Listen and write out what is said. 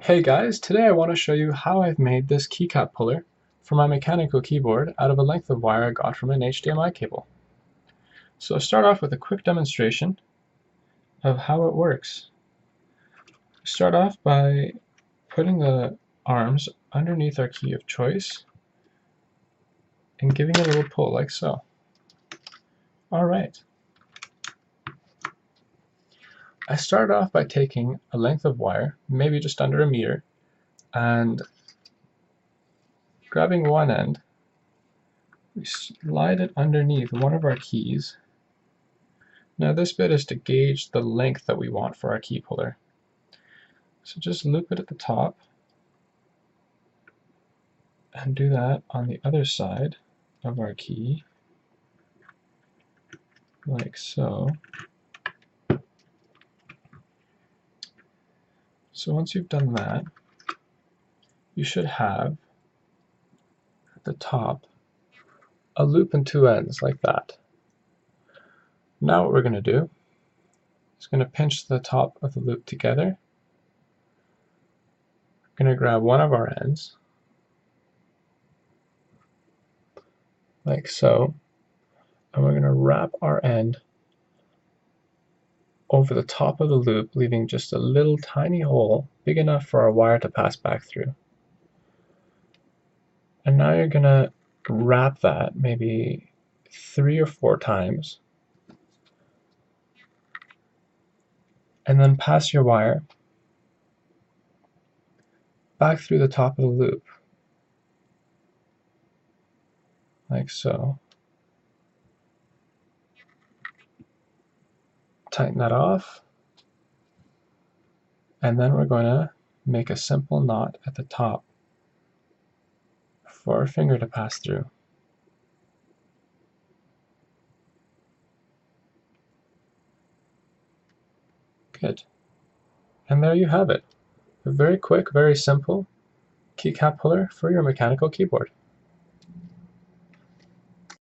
Hey guys, today I want to show you how I've made this keycap puller for my mechanical keyboard out of a length of wire I got from an HDMI cable. So I'll start off with a quick demonstration of how it works. Start off by putting the arms underneath our key of choice and giving it a little pull like so. Alright. I started off by taking a length of wire, maybe just under a meter, and grabbing one end, we slide it underneath one of our keys. Now this bit is to gauge the length that we want for our key puller. So just loop it at the top and do that on the other side of our key, like so. So once you've done that, you should have at the top a loop and two ends like that. Now what we're going to do is going to pinch the top of the loop together. We're going to grab one of our ends, like so, and we're going to wrap our end over the top of the loop, leaving just a little tiny hole big enough for our wire to pass back through. And now you're going to wrap that maybe 3 or 4 times, and then pass your wire back through the top of the loop, like so. Tighten that off, and then we're going to make a simple knot at the top for our finger to pass through. Good. And there you have it. A very quick, very simple keycap puller for your mechanical keyboard.